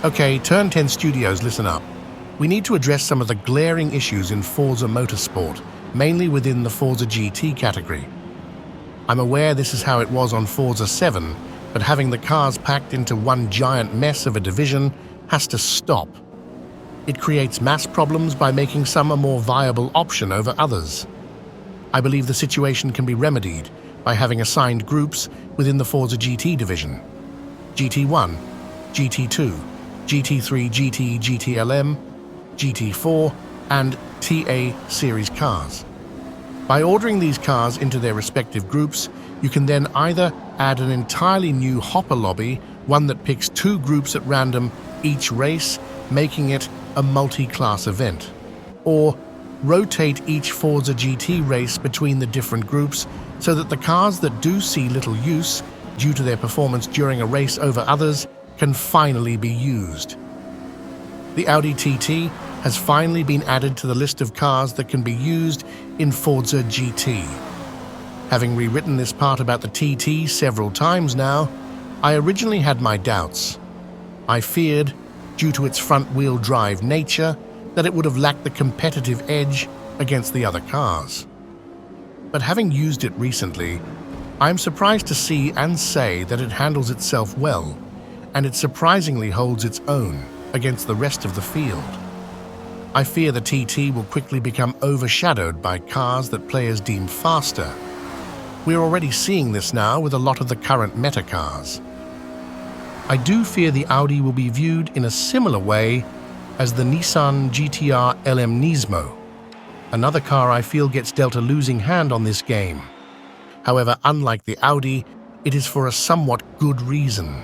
Okay, Turn 10 Studios, listen up. We need to address some of the glaring issues in Forza Motorsport, mainly within the Forza GT category. I'm aware this is how it was on Forza 7, but having the cars packed into one giant mess of a division has to stop. It creates mass problems by making some a more viable option over others. I believe the situation can be remedied by having assigned groups within the Forza GT division. GT1, GT2, GT3, GT, GTLM, GT4, and TA series cars. By ordering these cars into their respective groups, you can then either add an entirely new hopper lobby, one that picks two groups at random each race, making it a multi-class event, or rotate each Forza GT race between the different groups so that the cars that do see little use due to their performance during a race over others can finally be used. The Audi TT has finally been added to the list of cars that can be used in Forza GT. Having rewritten this part about the TT several times now, I originally had my doubts. I feared, due to its front-wheel drive nature, that it would have lacked the competitive edge against the other cars. But having used it recently, I'm surprised to see and say that it handles itself well, and it surprisingly holds its own against the rest of the field. I fear the TT will quickly become overshadowed by cars that players deem faster. We're already seeing this now with a lot of the current meta cars. I do fear the Audi will be viewed in a similar way as the Nissan GT-R LM Nismo, another car I feel gets dealt a losing hand on this game. However, unlike the Audi, it is for a somewhat good reason.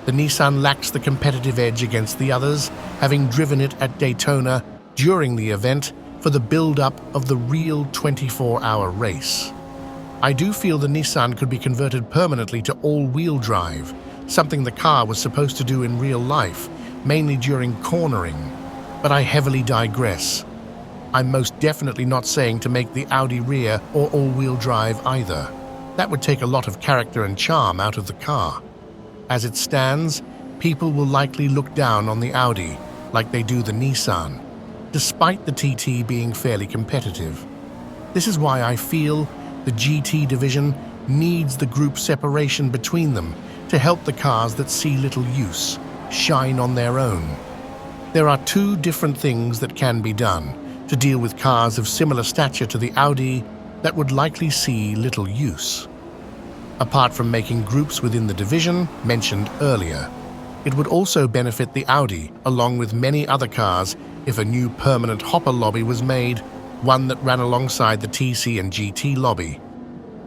The Nissan lacks the competitive edge against the others, having driven it at Daytona during the event for the build-up of the real 24-hour race. I do feel the Nissan could be converted permanently to all-wheel drive, something the car was supposed to do in real life, mainly during cornering, but I heavily digress. I'm most definitely not saying to make the Audi rear or all-wheel drive either. That would take a lot of character and charm out of the car. As it stands, people will likely look down on the Audi like they do the Nissan, despite the TT being fairly competitive. This is why I feel the GT division needs the group separation between them to help the cars that see little use shine on their own. There are two different things that can be done to deal with cars of similar stature to the Audi that would likely see little use. Apart from making groups within the division mentioned earlier, it would also benefit the Audi along with many other cars if a new permanent hopper lobby was made, one that ran alongside the TC and GT lobby.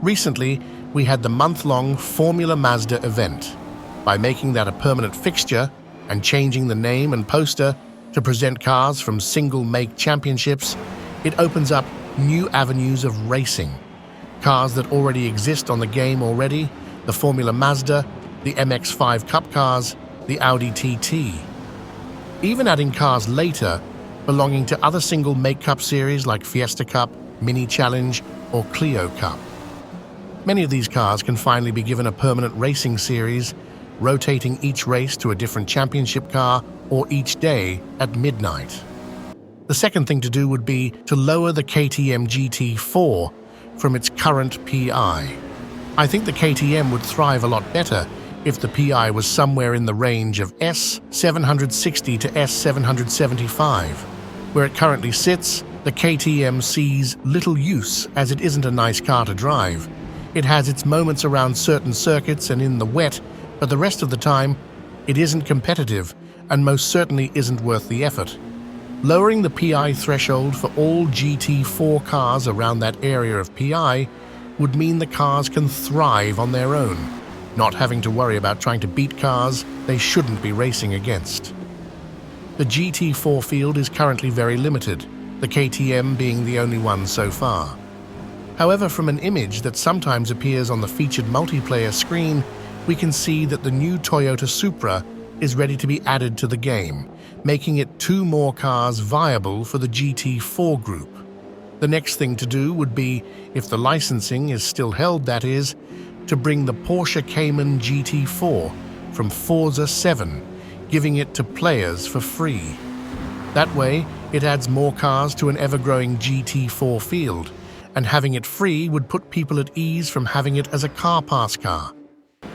Recently, we had the month-long Formula Mazda event. By making that a permanent fixture and changing the name and poster to present cars from single-make championships, it opens up new avenues of racing. Cars that already exist on the game already, the Formula Mazda, the MX-5 Cup cars, the Audi TT. Even adding cars later belonging to other single-make Cup series like Fiesta Cup, Mini Challenge, or Clio Cup. Many of these cars can finally be given a permanent racing series, rotating each race to a different championship car or each day at midnight. The second thing to do would be to lower the KTM GT4 from its current PI. I think the KTM would thrive a lot better if the PI was somewhere in the range of S760 to S775. Where it currently sits, the KTM sees little use as it isn't a nice car to drive. It has its moments around certain circuits and in the wet, but the rest of the time, it isn't competitive and most certainly isn't worth the effort. Lowering the PI threshold for all GT4 cars around that area of PI would mean the cars can thrive on their own, not having to worry about trying to beat cars they shouldn't be racing against. The GT4 field is currently very limited, the KTM being the only one so far. However, from an image that sometimes appears on the featured multiplayer screen, we can see that the new Toyota Supra is ready to be added to the game, making it two more cars viable for the GT4 group. The next thing to do would be, if the licensing is still held that is, to bring the Porsche Cayman GT4 from Forza 7, giving it to players for free. That way, it adds more cars to an ever-growing GT4 field, and having it free would put people at ease from having it as a car pass car.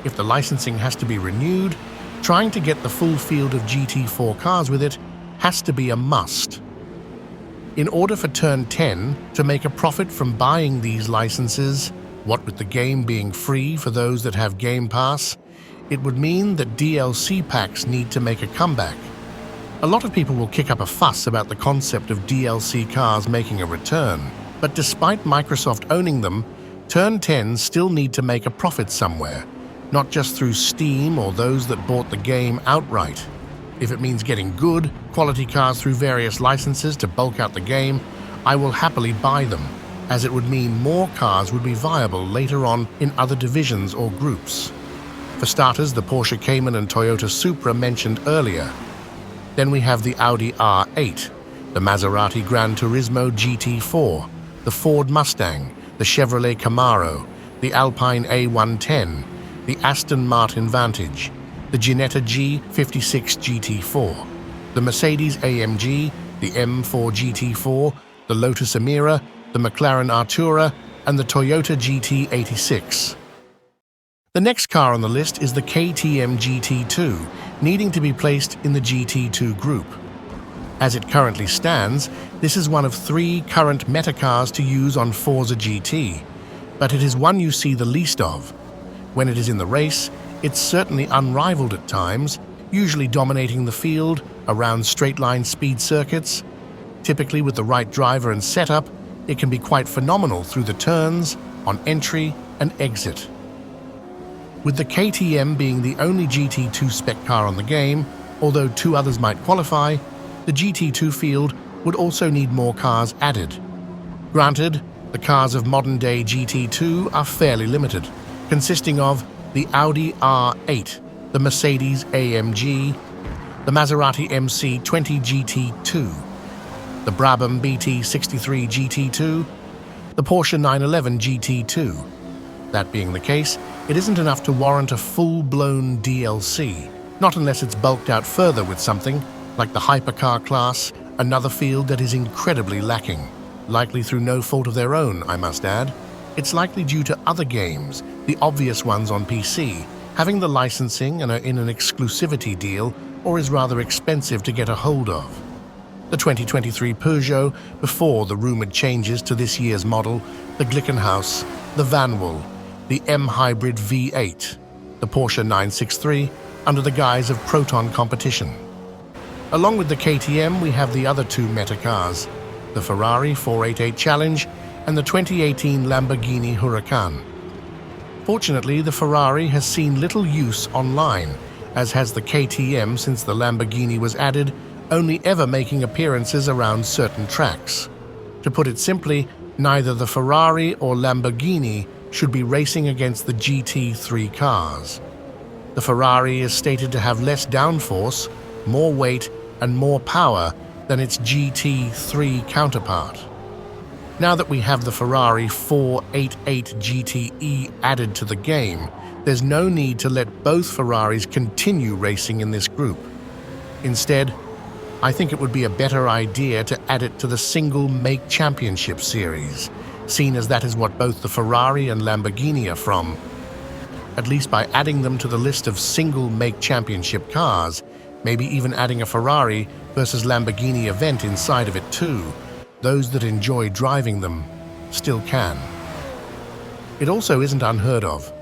If the licensing has to be renewed, trying to get the full field of GT4 cars with it has to be a must. In order for Turn 10 to make a profit from buying these licenses, what with the game being free for those that have Game Pass, it would mean that DLC packs need to make a comeback. A lot of people will kick up a fuss about the concept of DLC cars making a return, but despite Microsoft owning them, Turn 10 still need to make a profit somewhere, not just through Steam or those that bought the game outright. If it means getting good, quality cars through various licenses to bulk out the game, I will happily buy them, as it would mean more cars would be viable later on in other divisions or groups. For starters, the Porsche Cayman and Toyota Supra mentioned earlier. Then we have the Audi R8, the Maserati Gran Turismo GT4, the Ford Mustang, the Chevrolet Camaro, the Alpine A110, the Aston Martin Vantage, the Ginetta G56 GT4, the Mercedes AMG, the M4 GT4, the Lotus Emira, the McLaren Artura, and the Toyota GT86. The next car on the list is the KTM GT2, needing to be placed in the GT2 group. As it currently stands, this is one of 3 current meta cars to use on Forza GT, but it is one you see the least of. When it is in the race, it's certainly unrivaled at times, usually dominating the field around straight-line speed circuits. Typically with the right driver and setup, it can be quite phenomenal through the turns, on entry and exit. With the KTM being the only GT2 spec car on the game, although 2 others might qualify, the GT2 field would also need more cars added. Granted, the cars of modern-day GT2 are fairly limited, consisting of the Audi R8, the Mercedes AMG, the Maserati MC20 GT2, the Brabham BT63 GT2, the Porsche 911 GT2. That being the case, it isn't enough to warrant a full-blown DLC, not unless it's bulked out further with something like the hypercar class, another field that is incredibly lacking. Likely through no fault of their own, I must add. It's likely due to other games, the obvious ones on PC, having the licensing and are in an exclusivity deal or is rather expensive to get a hold of. The 2023 Peugeot, before the rumoured changes to this year's model, the Glickenhaus, the Vanwall, the M-Hybrid V8, the Porsche 963, under the guise of Proton competition. Along with the KTM, we have the other 2 meta cars, the Ferrari 488 Challenge and the 2018 Lamborghini Huracan. Fortunately, the Ferrari has seen little use online, as has the KTM since the Lamborghini was added, only ever making appearances around certain tracks. To put it simply, neither the Ferrari or Lamborghini should be racing against the GT3 cars. The Ferrari is stated to have less downforce, more weight, and more power than its GT3 counterpart. Now that we have the Ferrari 488 GTE added to the game, there's no need to let both Ferraris continue racing in this group. Instead, I think it would be a better idea to add it to the single make championship series, seen as that is what both the Ferrari and Lamborghini are from. At least by adding them to the list of single make championship cars, maybe even adding a Ferrari versus Lamborghini event inside of it too. Those that enjoy driving them still can. It also isn't unheard of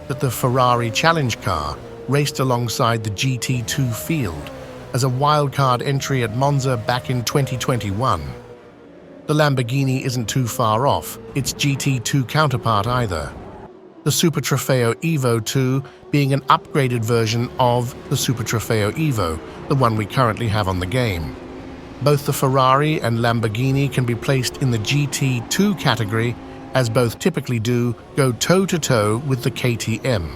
that the Ferrari Challenge car raced alongside the GT2 field as a wildcard entry at Monza back in 2021. The Lamborghini isn't too far off its GT2 counterpart either, the Super Trofeo Evo 2 being an upgraded version of the Super Trofeo Evo, the one we currently have on the game. Both the Ferrari and Lamborghini can be placed in the GT2 category, as both typically do go toe-to-toe with the KTM.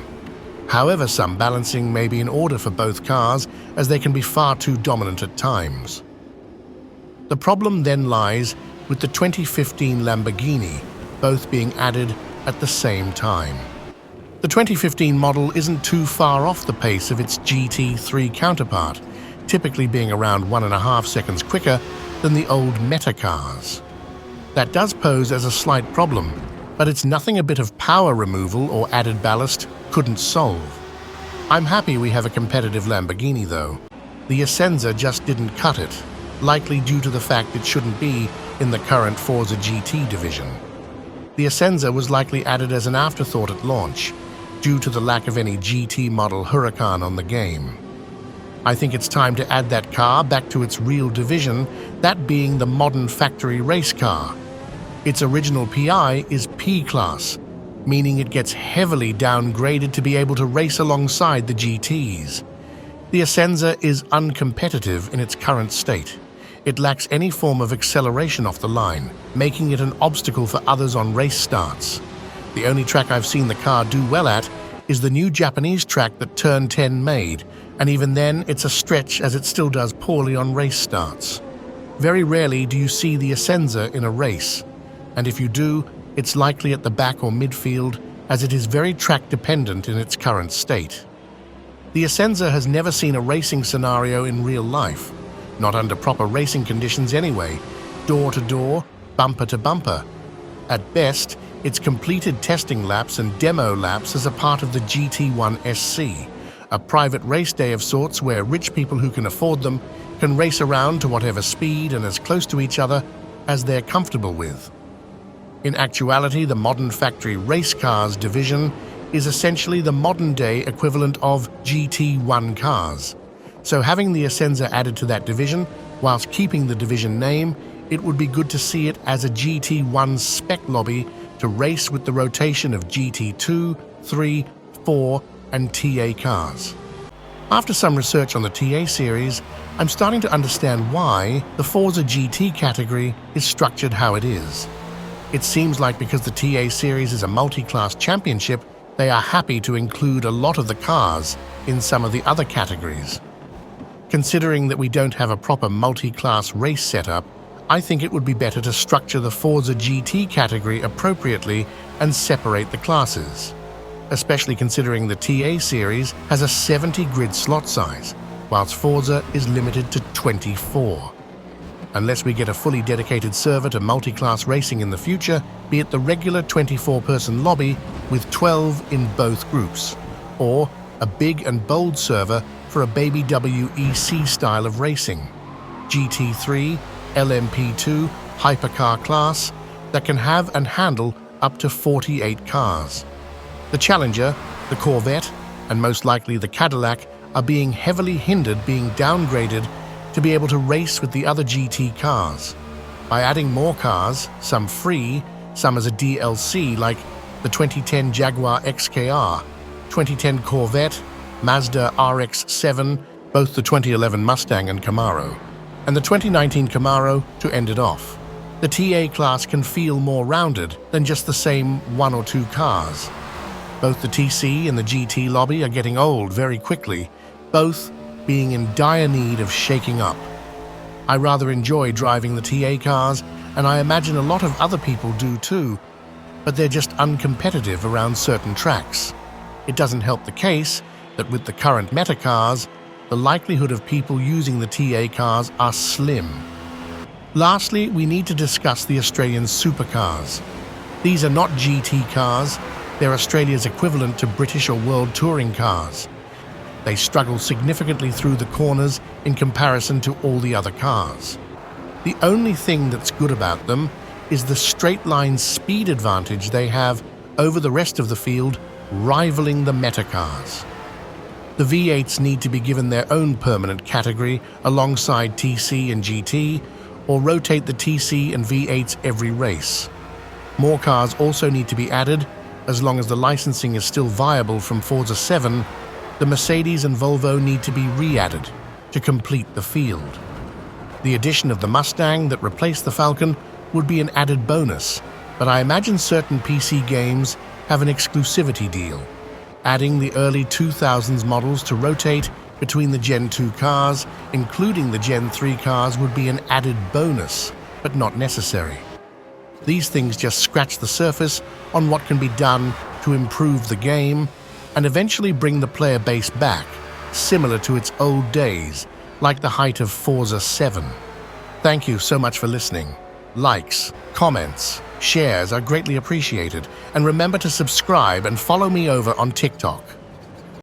However, some balancing may be in order for both cars, as they can be far too dominant at times. The problem then lies with the 2015 Lamborghini, both being added at the same time. The 2015 model isn't too far off the pace of its GT3 counterpart, typically being around 1.5 seconds quicker than the old meta cars. That does pose as a slight problem, but it's nothing a bit of power removal or added ballast couldn't solve. I'm happy we have a competitive Lamborghini though. The Essenza just didn't cut it, likely due to the fact it shouldn't be in the current Forza GT division. The Essenza was likely added as an afterthought at launch, due to the lack of any GT model Huracan on the game. I think it's time to add that car back to its real division, that being the modern factory race car. Its original PI is P-Class, meaning it gets heavily downgraded to be able to race alongside the GTs. The Essenza is uncompetitive in its current state. It lacks any form of acceleration off the line, making it an obstacle for others on race starts. The only track I've seen the car do well at is the new Japanese track that Turn 10 made, and even then it's a stretch as it still does poorly on race starts. Very rarely do you see the Essenza in a race, and if you do, it's likely at the back or midfield, as it is very track dependent in its current state. The Essenza has never seen a racing scenario in real life, not under proper racing conditions anyway, door to door, bumper to bumper. At best, it's completed testing laps and demo laps as a part of the GT1 SC, a private race day of sorts where rich people who can afford them can race around to whatever speed and as close to each other as they're comfortable with. In actuality, the modern factory race cars division is essentially the modern-day equivalent of GT1 cars. So having the Essenza added to that division, whilst keeping the division name, it would be good to see it as a GT1 spec lobby to race with the rotation of GT2, 3, 4, and TA cars. After some research on the TA series, I'm starting to understand why the Forza GT category is structured how it is. It seems like because the TA series is a multi-class championship, they are happy to include a lot of the cars in some of the other categories. Considering that we don't have a proper multi-class race setup, I think it would be better to structure the Forza GT category appropriately and separate the classes, especially considering the TA series has a 70 grid slot size, whilst Forza is limited to 24. Unless we get a fully dedicated server to multi-class racing in the future, be it the regular 24-person lobby with 12 in both groups, or a big and bold server for a baby WEC style of racing, GT3, LMP2, hypercar class that can have and handle up to 48 cars. The Challenger, the Corvette, and most likely the Cadillac are being heavily hindered being downgraded to be able to race with the other GT cars. By adding more cars, some free, some as a DLC like the 2010 Jaguar XKR, 2010 Corvette, Mazda RX-7, both the 2011 Mustang and Camaro, and the 2019 Camaro to end it off. The TA class can feel more rounded than just the same one or two cars. Both the TC and the GT lobby are getting old very quickly, both being in dire need of shaking up. I rather enjoy driving the TA cars, and I imagine a lot of other people do too, but they're just uncompetitive around certain tracks. It doesn't help the case that with the current meta cars, the likelihood of people using the TA cars are slim. Lastly, we need to discuss the Australian supercars. These are not GT cars, they're Australia's equivalent to British or World Touring cars. They struggle significantly through the corners in comparison to all the other cars. The only thing that's good about them is the straight-line speed advantage they have over the rest of the field, rivaling the meta cars. The V8s need to be given their own permanent category alongside TC and GT, or rotate the TC and V8s every race. More cars also need to be added, as long as the licensing is still viable from Forza 7. The Mercedes and Volvo need to be re-added to complete the field. The addition of the Mustang that replaced the Falcon would be an added bonus, but I imagine certain PC games have an exclusivity deal. Adding the early 2000s models to rotate between the Gen 2 cars, including the Gen 3 cars, would be an added bonus, but not necessary. These things just scratch the surface on what can be done to improve the game and eventually bring the player base back, similar to its old days, like the height of Forza 7. Thank you so much for listening. Likes, comments, shares are greatly appreciated, and remember to subscribe and follow me over on TikTok.